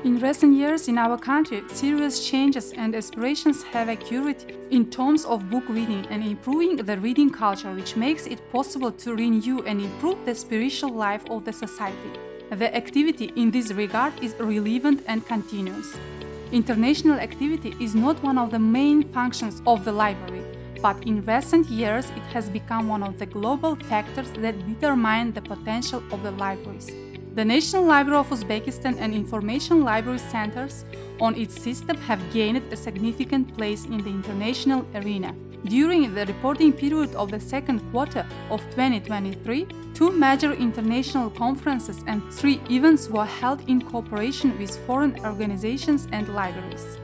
In recent years in our country, serious changes and aspirations have occurred in terms of book reading and improving the reading culture, which makes it possible to renew and improve the spiritual life of the society. The activity in this regard is relevant and continuous. International activity is not one of the main functions of the library, but in recent years it has become one of the global factors that determine the potential of the libraries. The National Library of Uzbekistan and information library centers on its system have gained a significant place in the international arena. During the reporting period of the second quarter of 2023, 2 major international conferences and 3 events were held in cooperation with foreign organizations and libraries.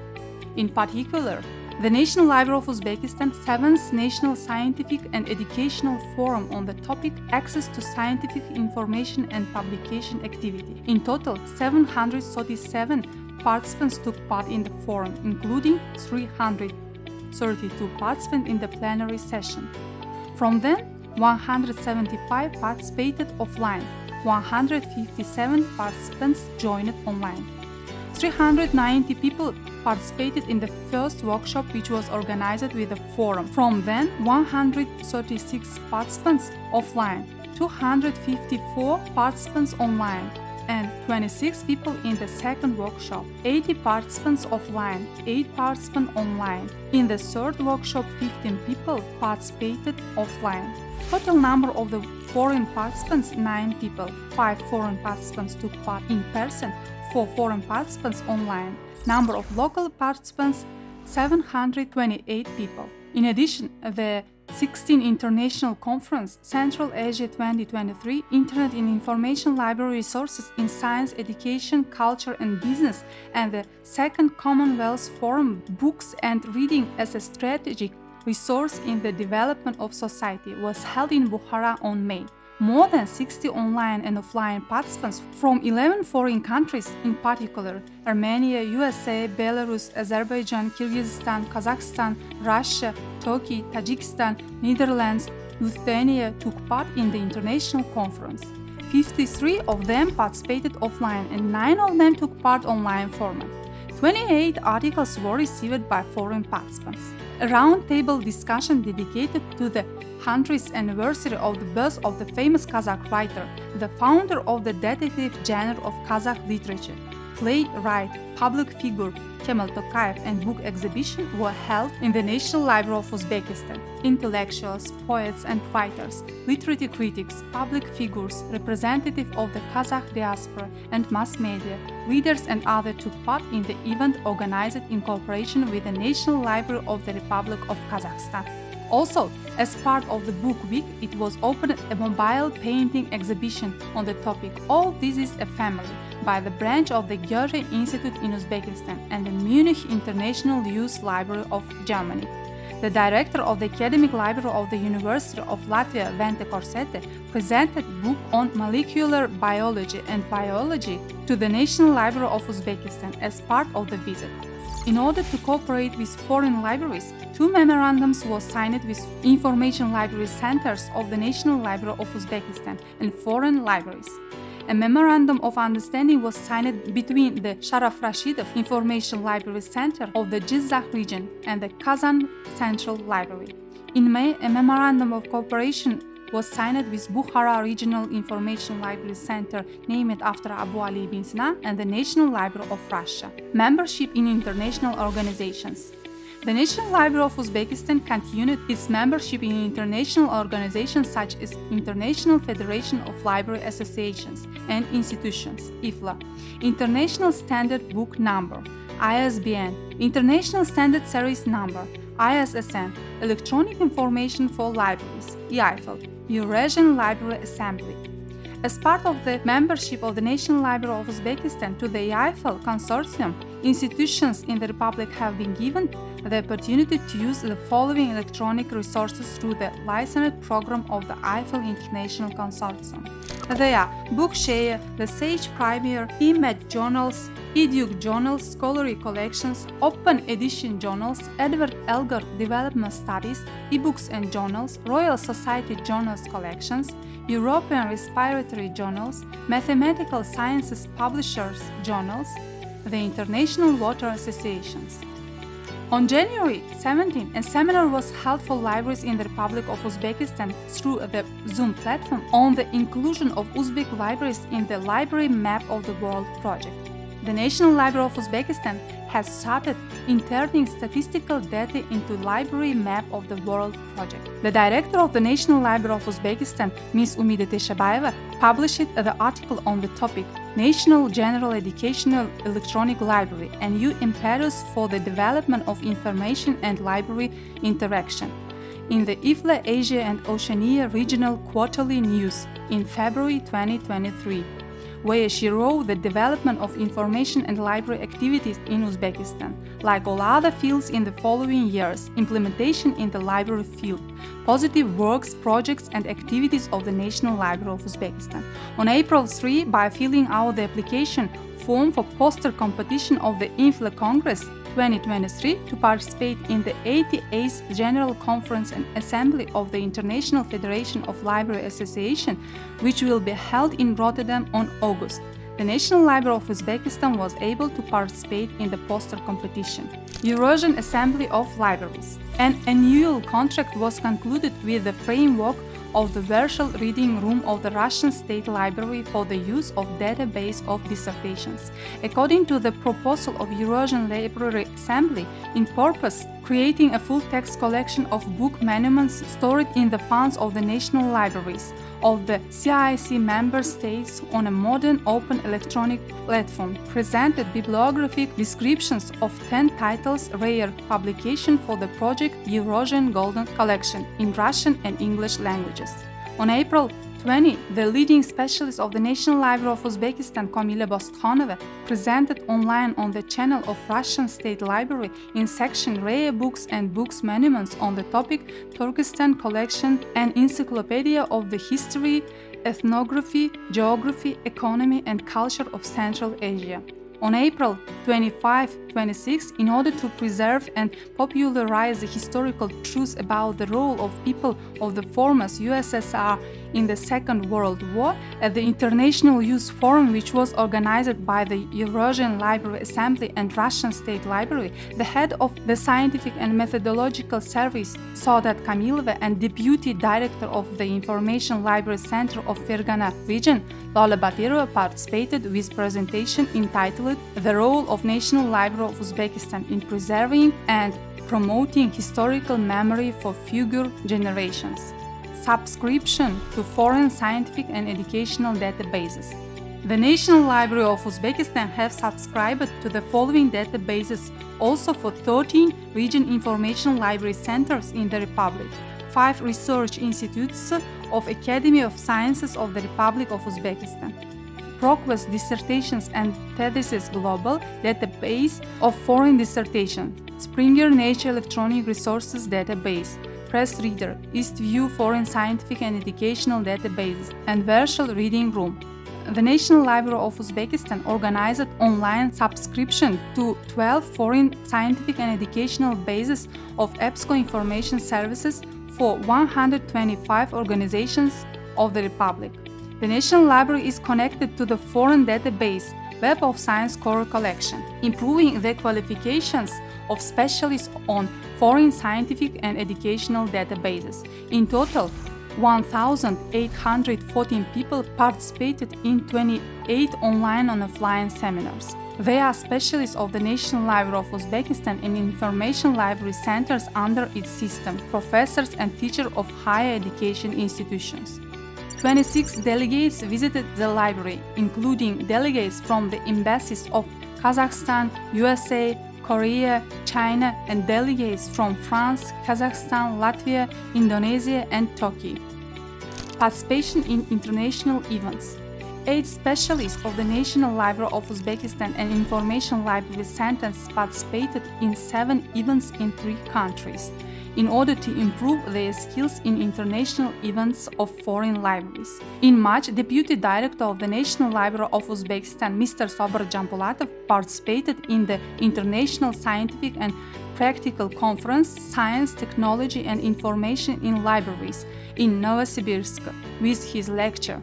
In particular, the National Library of Uzbekistan 7th National Scientific and Educational Forum on the topic Access to Scientific Information and Publication Activity. In total, 737 participants took part in the forum, including 332 participants in the plenary session. From them, 175 participated offline, 157 participants joined online. 390 people participated in the first workshop, which was organized with the forum. From then, 136 participants offline, 254 participants online, and 26 people in the second workshop, 80 participants offline, 8 participants online. In the third workshop, 15 people participated offline. Total number of the foreign participants, 9 people. 5 foreign participants took part in person, 4 foreign participants online. Number of local participants, 728 people. In addition, the 16th International Conference, Central Asia 2023, Internet and Information Library Resources in Science, Education, Culture and Business, and the 2nd Commonwealth Forum, Books and Reading as a Strategic Resource in the Development of Society, was held in Bukhara on May. More than 60 online and offline participants from 11 foreign countries, in particular Armenia, USA, Belarus, Azerbaijan, Kyrgyzstan, Kazakhstan, Russia, Turkey, Tajikistan, Netherlands, Lithuania, took part in the international conference. 53 of them participated offline and 9 of them took part online format. 28 articles were received by foreign participants. A roundtable discussion dedicated to the 100th anniversary of the birth of the famous Kazakh writer, the founder of the detective genre of Kazakh literature, playwright, public figure Kemal Tokayev, and book exhibition were held in the National Library of Uzbekistan. Intellectuals, poets and writers, literary critics, public figures, representatives of the Kazakh diaspora and mass media, readers and others took part in the event organized in cooperation with the National Library of the Republic of Kazakhstan. Also, as part of the Book Week, it was opened a mobile painting exhibition on the topic All This is a Family by the branch of the Goethe Institute in Uzbekistan and the Munich International Youth Library of Germany. The director of the Academic Library of the University of Latvia, Vente Korsete, presented a book on molecular biology and biology to the National Library of Uzbekistan as part of the visit. In order to cooperate with foreign libraries, 2 memorandums were signed with information library centers of the National Library of Uzbekistan and foreign libraries. A memorandum of understanding was signed between the Sharaf Rashidov Information Library Center of the Jizakh region and the Kazan Central Library. In May, a memorandum of cooperation was signed with Bukhara Regional Information Library Center, named after Abu Ali ibn Sina, and the National Library of Russia. Membership in international organizations. The National Library of Uzbekistan continued its membership in international organizations such as International Federation of Library Associations and Institutions, IFLA, International Standard Book Number, ISBN, International Standard Series Number, ISSN, Electronic Information for Libraries, EIFL, Eurasian Library Assembly. As part of the membership of the National Library of Uzbekistan to the EIFL consortium, institutions in the Republic have been given the opportunity to use the following electronic resources through the licensed program of the EIFL International Consortium. They are Bookshare, the Sage Premier, IMED Journals, EDUC Journals, Scholarly Collections, Open Edition Journals, Edward Elgar Development Studies, eBooks and Journals, Royal Society Journals Collections, European Respiratory Journals, Mathematical Sciences Publishers Journals, the International Water Associations. On January 17, a seminar was held for libraries in the Republic of Uzbekistan through the Zoom platform on the inclusion of Uzbek libraries in the Library Map of the World project. The National Library of Uzbekistan has started inserting statistical data into Library Map of the World project. The director of the National Library of Uzbekistan, Ms. Umida Teshabayeva, published the article on the topic National General Educational Electronic Library and new impetus for the development of information and library interaction in the IFLA Asia and Oceania Regional Quarterly News in February 2023, where she wrote the development of information and library activities in Uzbekistan, like all other fields in the following years, implementation in the library field, positive works, projects and activities of the National Library of Uzbekistan. On April 3, by filling out the application form for poster competition of the IFLA Congress 2023 to participate in the 88th General Conference and Assembly of the International Federation of Library Association, which will be held in Rotterdam on August. The National Library of Uzbekistan was able to participate in the poster competition. Eurasian Assembly of Libraries. An annual contract was concluded with the framework of the virtual reading room of the Russian State Library for the use of database of dissertations. According to the proposal of Eurasian Library Assembly, in purpose, creating a full-text collection of book monuments stored in the funds of the national libraries of the CIC member states on a modern open electronic platform, presented bibliographic descriptions of 10 titles, rare publication for the project Eurasian Golden Collection in Russian and English languages. On April 20, the leading specialist of the National Library of Uzbekistan, Komila Bostkhanova, presented online on the channel of Russian State Library in section Rare Books and Books Monuments on the topic Turkestan Collection, an encyclopedia of the history, ethnography, geography, economy and culture of Central Asia. On April 25-26, in order to preserve and popularize the historical truths about the role of people of the former USSR in the Second World War, at the International Youth Forum, which was organized by the Eurasian Library Assembly and Russian State Library, the head of the Scientific and Methodological Service, Saudat Kamilova, and Deputy Director of the Information Library Center of Fergana Region, Lola Batirova, participated with presentation entitled The Role of National Library of Uzbekistan in Preserving and Promoting Historical Memory for Future Generations. Subscription to foreign scientific and educational databases. The National Library of Uzbekistan have subscribed to the following databases also for 13 region information library centers in the Republic, 5 research institutes of Academy of Sciences of the Republic of Uzbekistan, ProQuest Dissertations and Theses Global Database of Foreign Dissertation, Springer Nature Electronic Resources Database, Press Reader, EastView Foreign Scientific and Educational Databases, and Virtual Reading Room. The National Library of Uzbekistan organized online subscription to 12 foreign scientific and educational bases of EBSCO information services for 125 organizations of the Republic. The National Library is connected to the foreign database Web of Science Core Collection, improving the qualifications of specialists on foreign scientific and educational databases. In total, 1,814 people participated in 28 online and offline seminars. They are specialists of the National Library of Uzbekistan and information library centers under its system, professors and teachers of higher education institutions. 26 delegates visited the library, including delegates from the embassies of Kazakhstan, USA, Korea, China, and delegates from France, Kazakhstan, Latvia, Indonesia, and Turkey. Participation in international events. 8 specialists of the National Library of Uzbekistan and Information Library Centers participated in 7 events in 3 countries, in order to improve their skills in international events of foreign libraries. In March, Deputy Director of the National Library of Uzbekistan, Mr. Sobor Jambulatov, participated in the International Scientific and Practical Conference Science, Technology and Information in Libraries in Novosibirsk with his lecture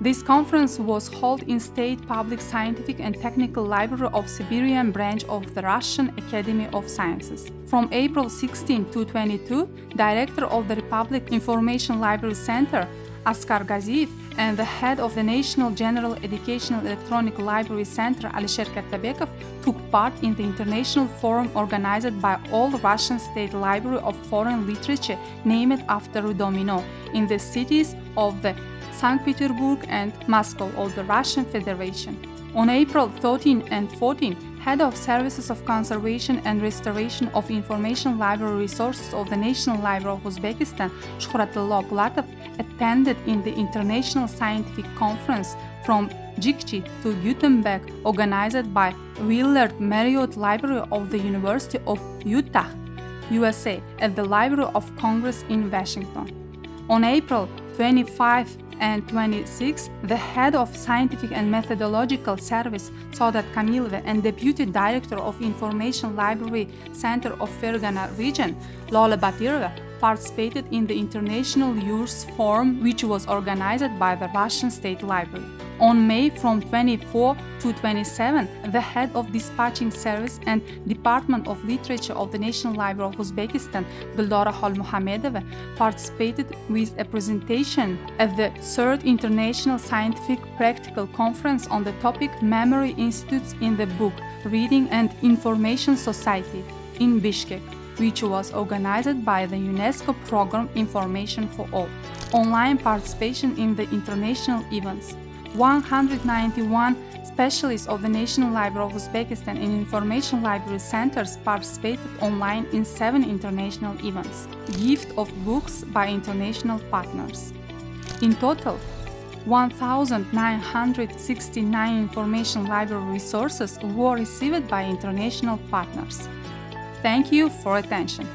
This conference was held in State Public Scientific and Technical Library of Siberian branch of the Russian Academy of Sciences. From April 16 to 22, Director of the Republic Information Library Center, Askar Gaziev, and the head of the National General Educational Electronic Library Center, Alisher Kattabekov, took part in the international forum organized by All Russian State Library of Foreign Literature named after Domino in the cities of the St. Petersburg and Moscow of the Russian Federation. On April 13 and 14, Head of Services of Conservation and Restoration of Information Library Resources of the National Library of Uzbekistan, Shuhratullo Bulatov, attended in the International Scientific Conference from Jikchi to Gutenberg, organized by Willard Marriott Library of the University of Utah, USA, at the Library of Congress in Washington. On April 25 and 26, the head of Scientific and Methodological Service, Saudat Kamilova, and Deputy Director of Information Library Center of Fergana Region, Lola Batirova, participated in the International Youth Forum, which was organized by the Russian State Library. On May from 24 to 27, the head of Dispatching Service and Department of Literature of the National Library of Uzbekistan, Gildora Xolmuhamedova, participated with a presentation at the 3rd International Scientific Practical Conference on the topic Memory Institutes in the Book, Reading and Information Society in Bishkek, which was organized by the UNESCO program Information for All. Online participation in the international events. 191 specialists of the National Library of Uzbekistan and Information Library Centers participated online in 7 international events. Gift of books by international partners. In total, 1,969 information library resources were received by international partners. Thank you for attention.